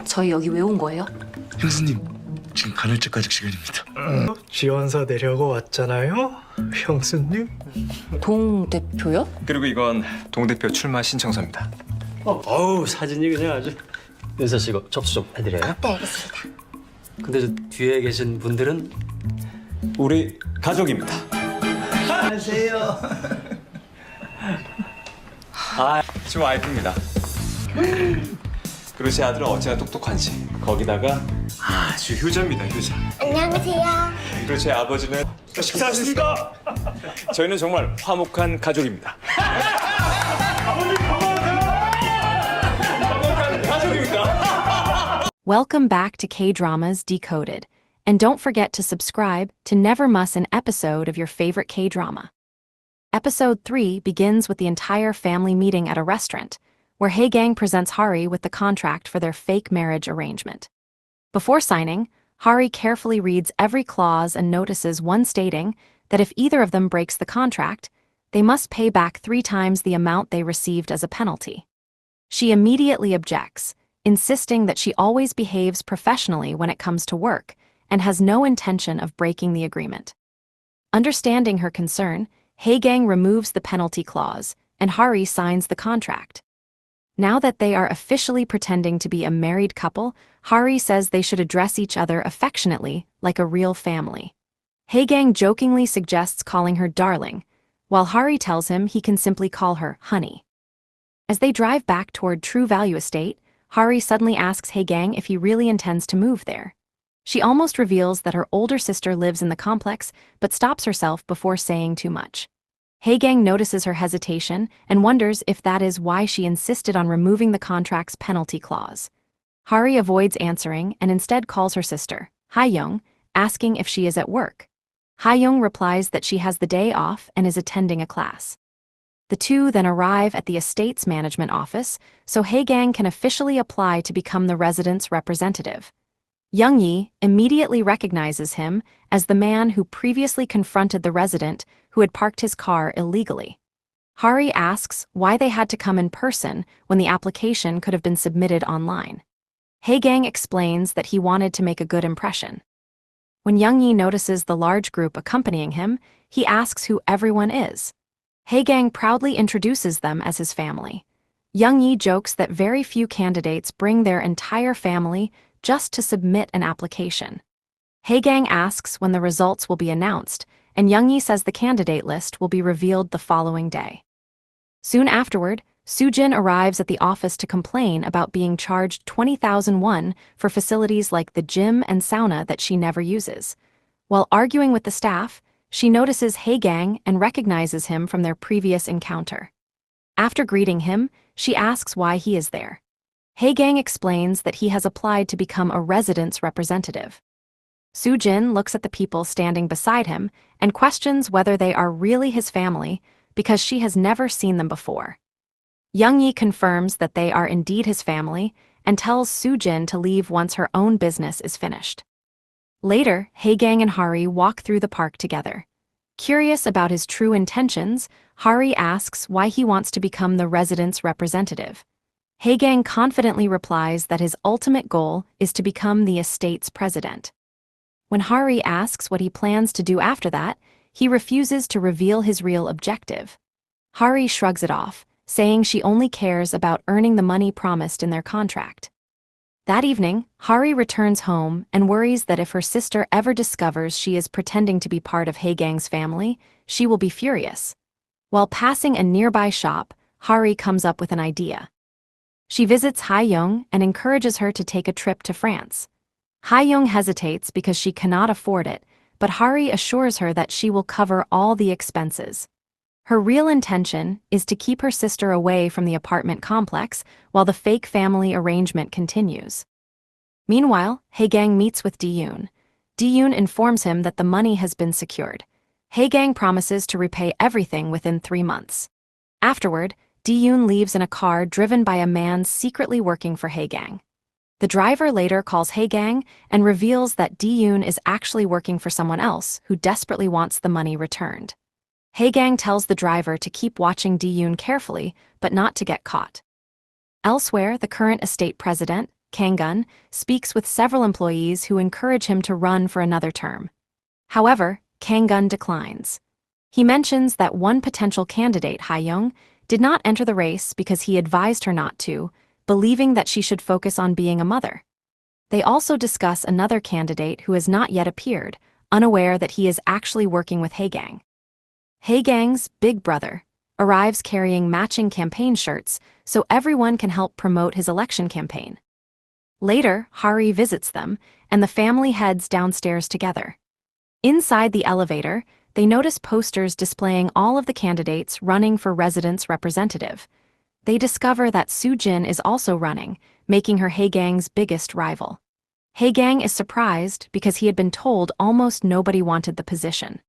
저희 여기 왜 온 거예요? 형수님, 지금 간헐적 가족 시간입니다. 지원서 내려고 왔잖아요, 형수님. 동 대표요? 그리고 이건 동대표 출마 신청서입니다. 어우, 사진이 그냥 아주. 윤서 씨 이거 접수 좀 해드려요? 네, 알겠습니다. 근데 저 뒤에 계신 분들은 우리 가족입니다. 안녕하세요. 저 와이프입니다. 그리고 제 아들은 어찌나 똑똑한지. 거기다가 아주 효자입니다, 효자. 안녕하세요. 그리고 제 아버지는 식사하셨습니까? 저희는 정말 화목한 가족입니다. 화목한 가족입니다. Welcome back to Kdramas Decoded, and don't forget to subscribe to never miss an episode of your favorite K-drama. Episode 3 begins with the entire family meeting at a restaurant, where Hae-gang presents Hari with the contract for their fake marriage arrangement. Before signing, Hari carefully reads every clause and notices one stating that if either of them breaks the contract, they must pay back 3 times the amount they received as a penalty. She immediately objects, insisting that she always behaves professionally when it comes to work and has no intention of breaking the agreement. Understanding her concern, Hae-gang removes the penalty clause, and Hari signs the contract. Now that they are officially pretending to be a married couple, Hari says they should address each other affectionately, like a real family. Hae-gang jokingly suggests calling her darling, while Hari tells him he can simply call her honey. As they drive back toward True Value Estate, Hari suddenly asks Hae-gang if he really intends to move there. She almost reveals that her older sister lives in the complex, but stops herself before saying too much. Hae-gang notices her hesitation and wonders if that is why she insisted on removing the contract's penalty clause. Hari avoids answering and instead calls her sister, Hae-young, asking if she is at work. Hae-young replies that she has the day off and is attending a class. The two then arrive at the estate's management office, so Hae-gang can officially apply to become the resident's representative. Young-yi immediately recognizes him as the man who previously confronted the resident who had parked his car illegally. Hari asks why they had to come in person when the application could have been submitted online. Hae-gang explains that he wanted to make a good impression. When Young-yi notices the large group accompanying him, he asks who everyone is. Hae-gang proudly introduces them as his family. Young-yi jokes that very few candidates bring their entire family just to submit an application. Hae-gang asks when the results will be announced, and Young-yi says the candidate list will be revealed the following day. Soon afterward, Soo-jin arrives at the office to complain about being charged 20,000 won for facilities like the gym and sauna that she never uses. While arguing with the staff, she notices Hae-gang and recognizes him from their previous encounter. After greeting him, she asks why he is there. Hae-gang explains that he has applied to become a resident's representative. Soo-jin looks at the people standing beside him and questions whether they are really his family because she has never seen them before. Young-yi confirms that they are indeed his family and tells Soo-jin to leave once her own business is finished. Later, Hae-gang and Hari walk through the park together. Curious about his true intentions, Hari asks why he wants to become the resident's representative. Hae-gang confidently replies that his ultimate goal is to become the estate's president. When Hari asks what he plans to do after that, he refuses to reveal his real objective. Hari shrugs it off, saying she only cares about earning the money promised in their contract. That evening, Hari returns home and worries that if her sister ever discovers she is pretending to be part of Hae-gang's family, she will be furious. While passing a nearby shop, Hari comes up with an idea. She visits Hae-young and encourages her to take a trip to France. Hae-young hesitates because she cannot afford it, but Hari assures her that she will cover all the expenses. Her real intention is to keep her sister away from the apartment complex while the fake family arrangement continues. Meanwhile, Hae-gang meets with Di-yoon. Di-yoon informs him that the money has been secured. Hae-gang promises to repay everything within 3 months. Afterward, Di-yoon leaves in a car driven by a man secretly working for Hae-gang. The driver later calls Hae-gang and reveals that Di-yoon is actually working for someone else who desperately wants the money returned. Hae-gang tells the driver to keep watching Di-yoon carefully, but not to get caught. Elsewhere, the current estate president, Kang-gun, speaks with several employees who encourage him to run for another term. However, Kang-gun declines. He mentions that one potential candidate, Ha-young, did not enter the race because he advised her not to, believing that she should focus on being a mother. They also discuss another candidate who has not yet appeared, unaware that he is actually working with Hae-gang. Hae-gang's big brother arrives carrying matching campaign shirts so everyone can help promote his election campaign. Later, Hari visits them, and the family heads downstairs together. Inside the elevator, they notice posters displaying all of the candidates running for residence representative. They discover that Soo-jin is also running, making her Hae-gang's biggest rival. Hae-gang is surprised because he had been told almost nobody wanted the position.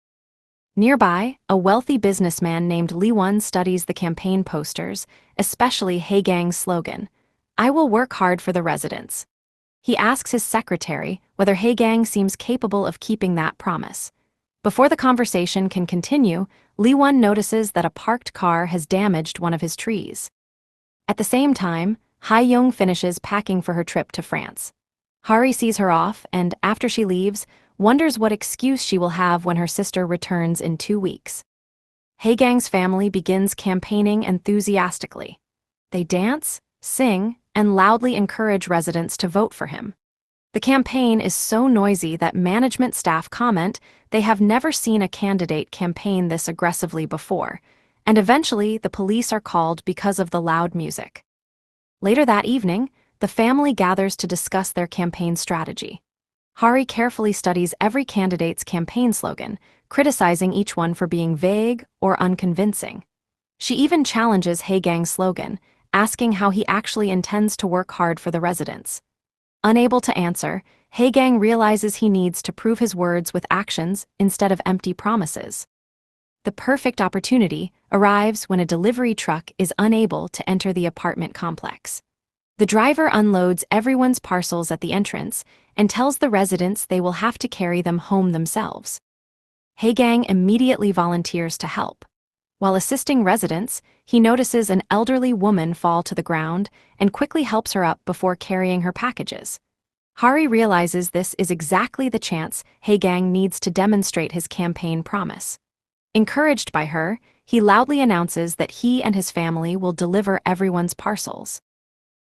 Nearby, a wealthy businessman named Lee-won studies the campaign posters, especially Hae-gang's slogan, "I will work hard for the residents." He asks his secretary whether Hae-gang seems capable of keeping that promise. Before the conversation can continue, Lee-won notices that a parked car has damaged one of his trees. At the same time, Ha-young finishes packing for her trip to France. Hari sees her off and, after she leaves, wonders what excuse she will have when her sister returns in 2 weeks. Hae-gang's family begins campaigning enthusiastically. They dance, sing, and loudly encourage residents to vote for him. The campaign is so noisy that management staff comment they have never seen a candidate campaign this aggressively before, and eventually the police are called because of the loud music. Later that evening, the family gathers to discuss their campaign strategy. Hari carefully studies every candidate's campaign slogan, criticizing each one for being vague or unconvincing. She even challenges Hae-gang's slogan, asking how he actually intends to work hard for the residents. Unable to answer, Hae-gang realizes he needs to prove his words with actions instead of empty promises. The perfect opportunity arrives when a delivery truck is unable to enter the apartment complex. The driver unloads everyone's parcels at the entrance and tells the residents they will have to carry them home themselves. Hae-gang immediately volunteers to help. While assisting residents, he notices an elderly woman fall to the ground and quickly helps her up before carrying her packages. Hari realizes this is exactly the chance Hae-gang needs to demonstrate his campaign promise. Encouraged by her, he loudly announces that he and his family will deliver everyone's parcels.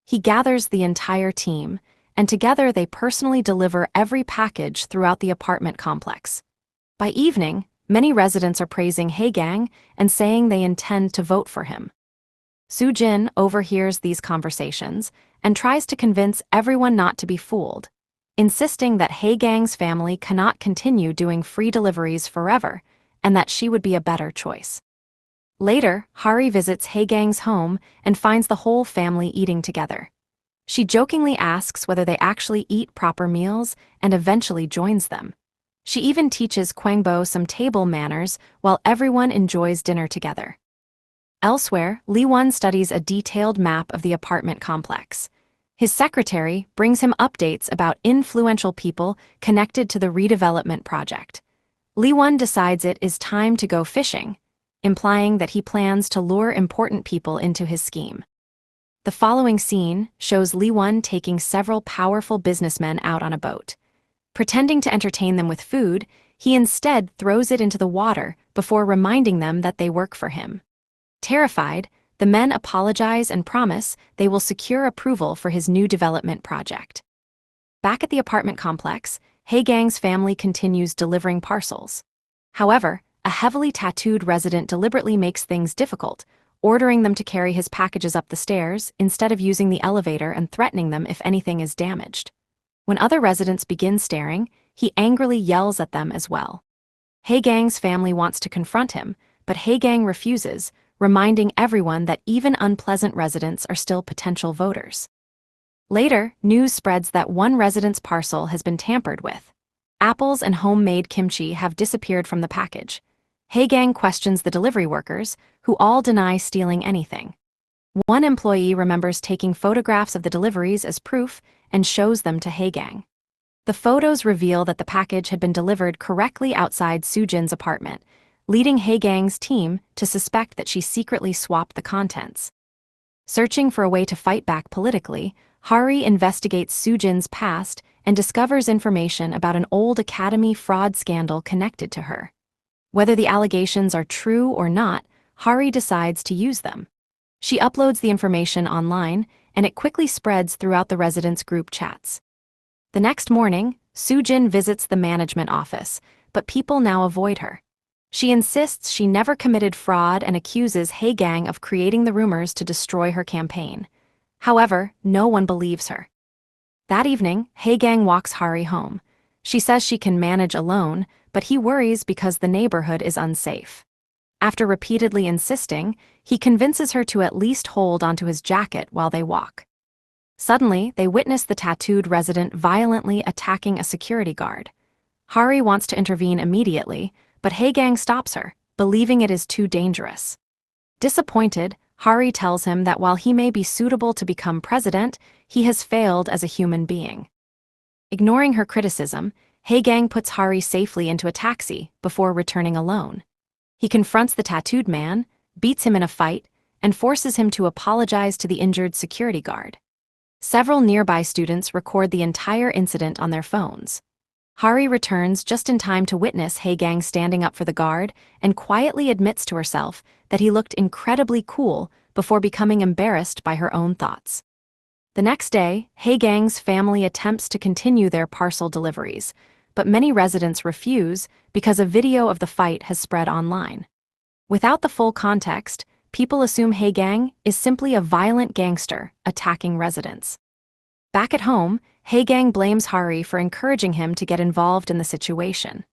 He gathers the entire team, and together they personally deliver every package throughout the apartment complex. By evening, many residents are praising Hae-gang and saying they intend to vote for him. Soo-jin overhears these conversations and tries to convince everyone not to be fooled, insisting that Hae-gang's family cannot continue doing free deliveries forever and that she would be a better choice. Later, Hari visits Hae-gang's home and finds the whole family eating together. She jokingly asks whether they actually eat proper meals and eventually joins them. She even teaches Kwangbo some table manners while everyone enjoys dinner together. Elsewhere, Lee-won studies a detailed map of the apartment complex. His secretary brings him updates about influential people connected to the redevelopment project. Lee-won decides it is time to go fishing, implying that he plans to lure important people into his scheme. The following scene shows Lee-won taking several powerful businessmen out on a boat. Pretending to entertain them with food, he instead throws it into the water before reminding them that they work for him. Terrified, the men apologize and promise they will secure approval for his new development project. Back at the apartment complex, Hae-gang's family continues delivering parcels. However, a heavily tattooed resident deliberately makes things difficult, ordering them to carry his packages up the stairs instead of using the elevator and threatening them if anything is damaged. When other residents begin staring, he angrily yells at them as well. Hae-gang's family wants to confront him, but Hae-gang refuses, reminding everyone that even unpleasant residents are still potential voters. Later, news spreads that one resident's parcel has been tampered with. Apples and homemade kimchi have disappeared from the package. Hae-gang questions the delivery workers, who all deny stealing anything. One employee remembers taking photographs of the deliveries as proof and shows them to Hae-gang. The photos reveal that the package had been delivered correctly outside Soo-jin's apartment, leading Hae-gang's team to suspect that she secretly swapped the contents. Searching for a way to fight back politically, Hari investigates Sujin's past and discovers information about an old academy fraud scandal connected to her. Whether the allegations are true or not, Hari decides to use them. She uploads the information online, and it quickly spreads throughout the residents' group chats. The next morning, Sujin visits the management office, but people now avoid her. She insists she never committed fraud and accuses Haegang of creating the rumors to destroy her campaign. However, no one believes her. That evening, Haegang walks Hari home. She says she can manage alone, but he worries because the neighborhood is unsafe. After repeatedly insisting, he convinces her to at least hold onto his jacket while they walk. Suddenly, they witness the tattooed resident violently attacking a security guard. Hari wants to intervene immediately, but Haegang stops her, believing it is too dangerous. Disappointed, Hari tells him that while he may be suitable to become president, he has failed as a human being. Ignoring her criticism, Haegang puts Hari safely into a taxi before returning alone. He confronts the tattooed man, beats him in a fight, and forces him to apologize to the injured security guard. Several nearby students record the entire incident on their phones. Hari returns just in time to witness Haegang standing up for the guard and quietly admits to herself that he looked incredibly cool before becoming embarrassed by her own thoughts. The next day, Haegang's family attempts to continue their parcel deliveries, but many residents refuse because a video of the fight has spread online. Without the full context, people assume Haegang is simply a violent gangster attacking residents. Back at home, Haegang blames Hari for encouraging him to get involved in the situation.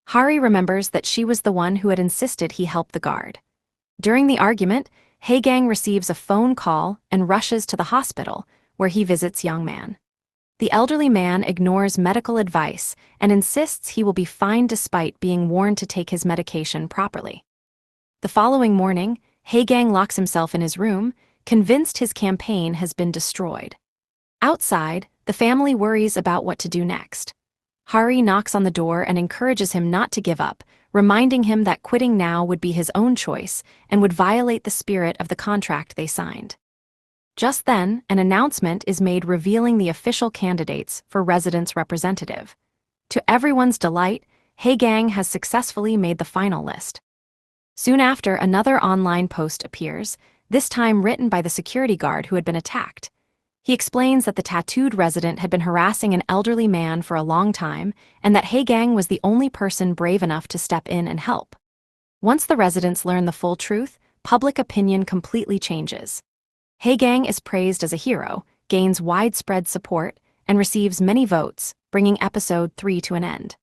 Hari remembers that she was the one who had insisted he help the guard. During the argument, Haegang receives a phone call and rushes to the hospital, where he visits young man. The elderly man ignores medical advice and insists he will be fine despite being warned to take his medication properly. The following morning, Haegang locks himself in his room, convinced his campaign has been destroyed. Outside, the family worries about what to do next. Hari knocks on the door and encourages him not to give up, reminding him that quitting now would be his own choice and would violate the spirit of the contract they signed. Just then, an announcement is made revealing the official candidates for residents' representative. To everyone's delight, Haegang has successfully made the final list. Soon after, another online post appears, this time written by the security guard who had been attacked. He explains that the tattooed resident had been harassing an elderly man for a long time and that Haegang was the only person brave enough to step in and help. Once the residents learn the full truth, public opinion completely changes. Haegang is praised as a hero, gains widespread support, and receives many votes, bringing episode 3 to an end.